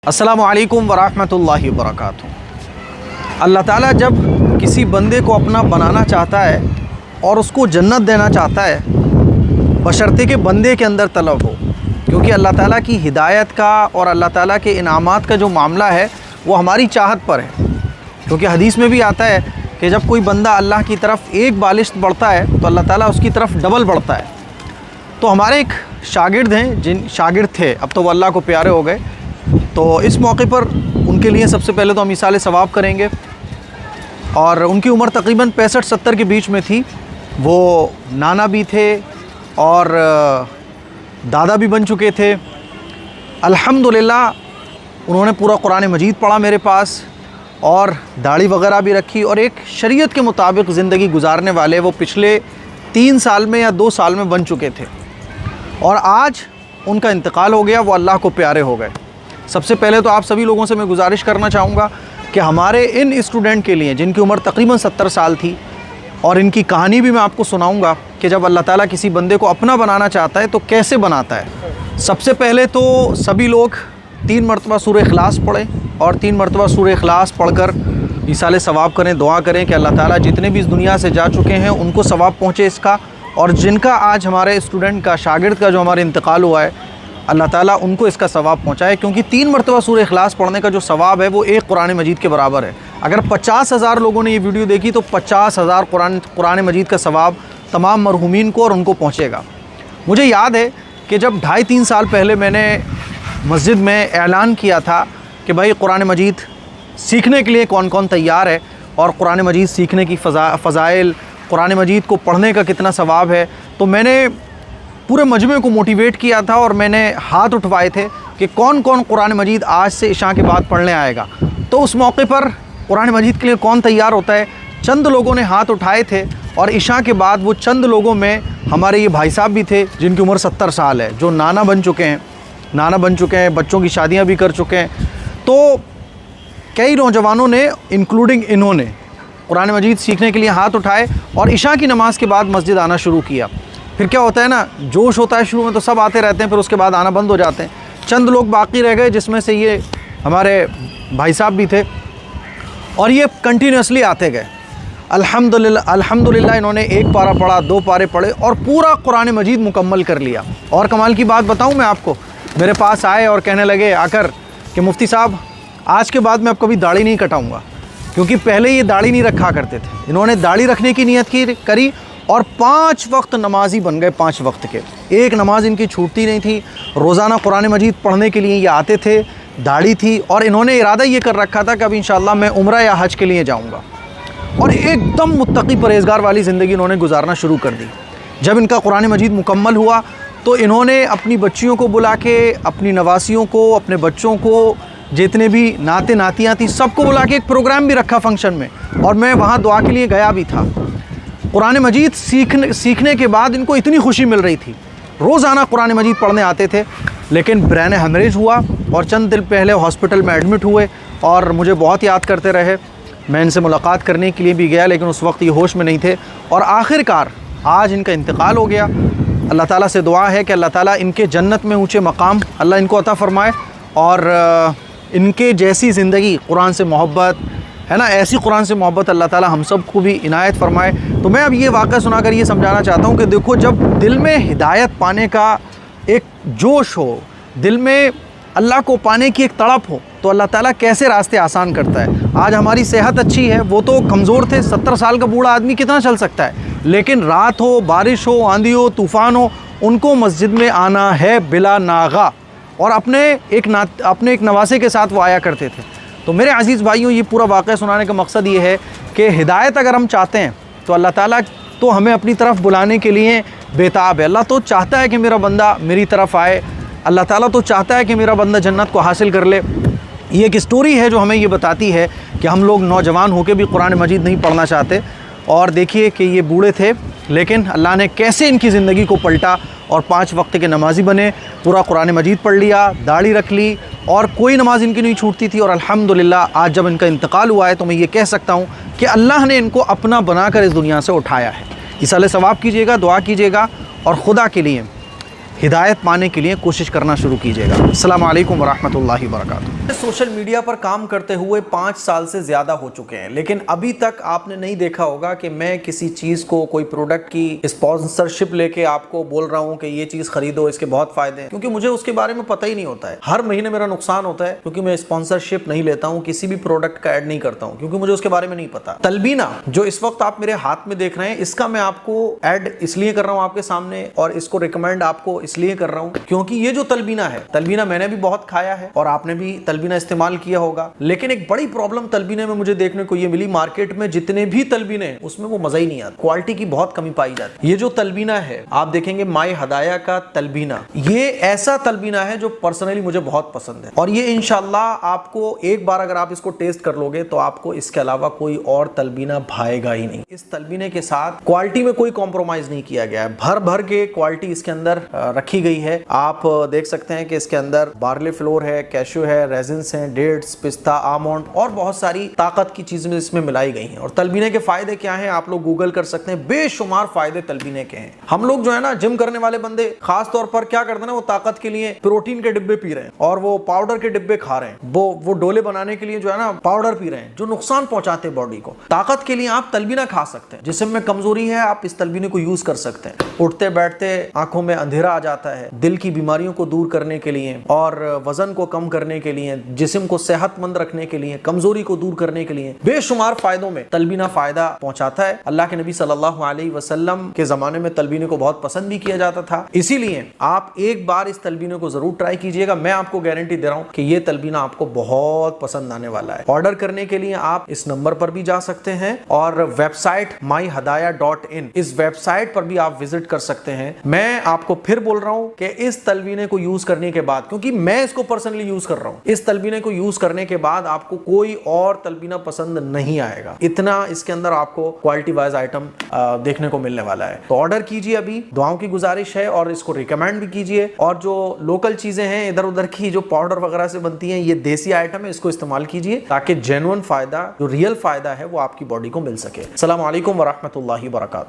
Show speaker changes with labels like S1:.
S1: अस्सलामु अलैकुम वरहमतुल्लाहि वबरकातुहू। अल्लाह ताला जब किसी बंदे को अपना बनाना चाहता है और उसको जन्नत देना चाहता है बशर्ते के बंदे के अंदर तलब हो, क्योंकि अल्लाह ताला की हिदायत का और अल्लाह ताला के इनामात का जो मामला है वो हमारी चाहत पर है। क्योंकि हदीस में भी आता है कि जब कोई बंदा अल्लाह की तरफ एक बालिश बढ़ता है तो अल्लाह ताला उसकी तरफ डबल बढ़ता है। तो हमारे एक शागिर्द हैं, जिन शागिर्द थे, अब तो वो अल्लाह को प्यारे हो गए, तो इस मौके पर उनके लिए सबसे पहले तो हम इसाले सवाब करेंगे। और उनकी उम्र तकरीबन 65-70 के बीच में थी। वो नाना भी थे और दादा भी बन चुके थे। अल्हम्दुलिल्लाह उन्होंने पूरा कुरान मजीद पढ़ा मेरे पास और दाढ़ी वगैरह भी रखी और एक शरीयत के मुताबिक ज़िंदगी गुजारने वाले वो पिछले 3 साल में या 2 साल में बन चुके थे। और आज उनका इंतकाल हो गया, वो अल्लाह को प्यारे हो गए। सबसे पहले तो आप सभी लोगों से मैं गुजारिश करना चाहूँगा कि हमारे इन स्टूडेंट के लिए जिनकी उम्र तकरीबन 70 साल थी, और इनकी कहानी भी मैं आपको सुनाऊँगा कि जब अल्लाह ताला किसी बंदे को अपना बनाना चाहता है तो कैसे बनाता है। सबसे पहले तो सभी लोग 3 मरतबा सूरह इखलास पढ़ें और 3 मरतबा सूरह इखलास पढ़कर इसाले सवाब करें, दुआ करें कि अल्लाह ताला जितने भी इस दुनिया से जा चुके हैं उनको सवाब पहुँचे इसका, और जिनका आज हमारे स्टूडेंट का, शागिर्द का जो हमारे इंतकाल हुआ है, अल्लाह ताला उनको इसका सवाब पहुँचाए। क्योंकि 3 मरतबा सूरह इखलास पढ़ने का जो सवाब है वो एक कुरान मजीद के बराबर है। अगर 50,000 लोगों ने ये वीडियो देखी तो 50,000 कुरान मजीद का सवाब तमाम मरहूमीन को और उनको पहुँचेगा। मुझे याद है कि जब 2.5-3 साल पहले मैंने मस्जिद में ऐलान किया था कि भाई कुरान मजीद सीखने के लिए कौन कौन तैयार है और कुरान मजीद सीखने की फ़ज़ाइल, कुरान मजीद को पढ़ने का कितना सवाब है, तो मैंने पूरे मजमे को मोटिवेट किया था और मैंने हाथ उठवाए थे कि कौन कौन कुरान मजीद आज से इशा के बाद पढ़ने आएगा। तो उस मौके पर कुरान मजीद के लिए कौन तैयार होता है, चंद लोगों ने हाथ उठाए थे। और इशा के बाद वो चंद लोगों में हमारे ये भाई साहब भी थे जिनकी उम्र 70 साल है, जो नाना बन चुके हैं, बच्चों की शादियाँ भी कर चुके हैं। तो कई नौजवानों ने इंक्लूडिंग इन्होंने कुरान मजीद सीखने के लिए हाथ उठाए और इशा की नमाज़ के बाद मस्जिद आना शुरू किया। फिर क्या होता है ना, जोश होता है शुरू में तो सब आते रहते हैं, फिर उसके बाद आना बंद हो जाते हैं। चंद लोग बाकी रह गए जिसमें से ये हमारे भाई साहब भी थे, और ये कंटिन्यूसली आते गए। अल्हम्दुलिल्लाह इन्होंने 1 पारा पढ़ा, 2 पारे पढ़े और पूरा कुरान मजीद मुकम्मल कर लिया। और कमाल की बात बताऊं मैं आपको, मेरे पास आए और कहने लगे आकर कि मुफ्ती साहब आज के बाद मैं अब कभी दाढ़ी नहीं कटाऊँगा, क्योंकि पहले ये दाढ़ी नहीं रखा करते थे। इन्होंने दाढ़ी रखने की नीयत करी और 5 वक्त नमाजी बन गए। 5 वक्त के एक नमाज इनकी छूटती नहीं थी। रोज़ाना कुरान मजीद पढ़ने के लिए ये आते थे, दाढ़ी थी, और इन्होंने इरादा ये कर रखा था कि अब इंशाअल्लाह मैं उम्रा या हज के लिए जाऊंगा। और एकदम मुत्तकी परहेज़गार वाली ज़िंदगी इन्होंने गुजारना शुरू कर दी। जब इनका कुरान मजीद मुकम्मल हुआ तो इन्होंने अपनी बच्चियों को बुला के, अपनी नवासियों को, अपने बच्चों को, जितने भी नाते नातियाँ थी, सबको बुला के एक प्रोग्राम भी रखा फंक्शन में, और मैं वहाँ दुआ के लिए गया भी था। कुरान मजीद सीखने के बाद इनको इतनी खुशी मिल रही थी, रोज़ाना कुरान मजीद पढ़ने आते थे। लेकिन ब्रेन हेमरेज हुआ और चंद दिन पहले हॉस्पिटल में एडमिट हुए और मुझे बहुत याद करते रहे। मैं इनसे मुलाकात करने के लिए भी गया, लेकिन उस वक्त ये होश में नहीं थे, और आखिरकार आज इनका इंतकाल हो गया। अल्लाह ताला से दुआ है कि अल्लाह ताला इनके जन्नत में ऊँचे मकाम अल्लाह इनको अता फ़रमाए, और इनके जैसी ज़िंदगी, कुरान से मोहब्बत है ना, ऐसी कुरान से मोहब्बत अल्लाह ताला हम सब को भी इनायत फ़रमाए। तो मैं अब ये वाक़या सुनाकर ये समझाना चाहता हूँ कि देखो, जब दिल में हिदायत पाने का एक जोश हो, दिल में अल्लाह को पाने की एक तड़प हो, तो अल्लाह ताला कैसे रास्ते आसान करता है। आज हमारी सेहत अच्छी है, वो तो कमज़ोर थे, 70 साल का बूढ़ा आदमी कितना चल सकता है, लेकिन रात हो, बारिश हो, आंधी हो, तूफ़ान हो, उनको मस्जिद में आना है बिला नागा, और अपने एक नवासे के साथ वो आया करते थे। तो मेरे अज़ीज़ भाइयों, ये पूरा वाक़या सुनाने का मकसद ये है कि हिदायत अगर हम चाहते हैं तो अल्लाह ताला तो हमें अपनी तरफ बुलाने के लिए बेताब है। अल्लाह तो चाहता है कि मेरा बंदा मेरी तरफ आए, अल्लाह ताला तो चाहता है कि मेरा बंदा जन्नत को हासिल कर ले। ये एक स्टोरी है जो हमें ये बताती है कि हम लोग नौजवान होकर भी कुरान मजीद नहीं पढ़ना चाहते, और देखिए कि ये बूढ़े थे, लेकिन अल्लाह ने कैसे इनकी ज़िंदगी को पलटा और 5 वक्त के नमाजी बने, पूरा कुरान मजीद पढ़ लिया, दाढ़ी रख ली, और कोई नमाज इनकी नहीं छूटती थी। और अल्हम्दुलिल्लाह आज जब इनका इंतकाल हुआ है तो मैं ये कह सकता हूँ कि अल्लाह ने इनको अपना बनाकर इस दुनिया से उठाया है। इसाले सवाब कीजिएगा, दुआ कीजिएगा, और खुदा के लिए हिदायत पाने के लिए कोशिश करना शुरू कीजिएगा। अस्सलाम वालेकुम वरहमतुल्लाहि वबरकातुहू। सोशल मीडिया पर काम करते हुए 5 साल से ज़्यादा हो चुके हैं, लेकिन अभी तक आपने नहीं देखा होगा कि मैं किसी चीज़ को, कोई प्रोडक्ट की स्पॉन्सरशिप लेके आपको बोल रहा हूँ कि ये चीज़ खरीदो, इसके बहुत फ़ायदे हैं, क्योंकि मुझे उसके बारे में पता ही नहीं होता है। हर महीने मेरा नुकसान होता है क्योंकि मैं स्पॉन्सरशिप नहीं लेता हूँ, किसी भी प्रोडक्ट का ऐड नहीं करता हूँ, क्योंकि मुझे उसके बारे में नहीं पता। तलबीना जो इस वक्त आप मेरे हाथ में देख रहे हैं, इसका मैं आपको ऐड इसलिए कर रहा हूँ आपके सामने, और इसको रिकमेंड आपको इसलिए कर रहा हूँ क्योंकि ये जो तलबीना है, तलबीना मैंने भी बहुत खाया है और आपने भी तलबीना इस्तेमाल किया होगा, लेकिन एक बड़ी प्रॉब्लम तलबीने में मुझे देखने को ये मिली, मार्केट में जितने भी तलबीने हैं उसमें वो मजा ही नहीं आता, क्वालिटी की बहुत कमी पाई जाती है। ये जो तलबीना है आप देखेंगे माई हदाया का तलबीना, ये ऐसा तलबीना है जो पर्सनली मुझे बहुत पसंद है, और ये इंशाल्लाह आपको एक बार अगर आप इसको टेस्ट कर लोगे तो आपको इसके अलावा कोई और तलबीना भाएगा ही नहीं। इस तलबीने के साथ क्वालिटी में कोई कॉम्प्रोमाइज नहीं किया गया है, भर भर के क्वालिटी इसके अंदर रखी गई है। आप देख सकते हैं कि इसके अंदर बार्ले फ्लोर है, कैशू है, रेजिन्स हैं, डेट्स, पिस्ता, आमंड और बहुत सारी ताकत की चीजें इसमें मिलाई गई हैं। और तलबीने के फायदे क्या हैं आप लोग गूगल कर सकते हैं, बेशुमार फायदे तलबीने के हैं। हम लोग जो है ना जिम करने वाले बंदे खास तौर पर क्या करते हैं ना, वो ताकत के लिए प्रोटीन के डिब्बे पी रहे हैं और वो पाउडर के डिब्बे खा रहे हैं, वो डोले बनाने के लिए जो है ना पाउडर पी रहे हैं जो नुकसान पहुंचाते हैं बॉडी को। ताकत के लिए आप तलबीना खा सकते हैं, जिस्म में कमजोरी है आप इस तलबीने को यूज कर सकते हैं। उठते बैठते आंखों में अंधेरा आ जाता है, दिल की बीमारियों को दूर करने के लिए और वजन को कम करने के लिए, जिस्म को सेहतमंद रखने के लिए, कमजोरी को दूर करने के लिए बेशुमार फायदों में तलबीना फायदा पहुंचाता है। अल्लाह के नबी सल्लल्लाहु अलैहि वसल्लम के जमाने में तलबीने को बहुत पसंद भी किया जाता था, इसीलिए आप एक बार इस तलबीने को जरूर ट्राई कीजिएगा। मैं आपको गारंटी दे रहा हूं कि ये तलबीना आपको बहुत पसंद आने वाला है। ऑर्डर करने के लिए आप इस नंबर पर भी जा सकते हैं और वेबसाइट myhadaya.in, इस वेबसाइट पर भी आप विजिट कर सकते हैं। मैं आपको फिर बोल रहा हूं कि इस तलबीने को यूज करने के बाद, क्योंकि मैं इसको पर्सनली यूज कर रहा हूं, इस तलबीने को यूज करने के बाद आपको कोई और तलबीना पसंद नहीं आएगा, इतना इसके अंदर आपको क्वालिटी वाइज आइटम देखने को मिलने वाला है। तो ऑर्डर कीजिए, अभी दुआओं की गुजारिश है, और इसको रिकमेंड भी कीजिए। और जो लोकल चीजें हैं इधर उधर की जो पाउडर वगैरह से बनती हैं, ये देसी आइटम है, इसको इस्तेमाल कीजिए ताकि जेन्युइन फायदा, जो रियल फायदा है वो आपकी बॉडी को मिल सके। अस्सलाम वालेकुम वरहमतुल्लाहि वबरकातुहू।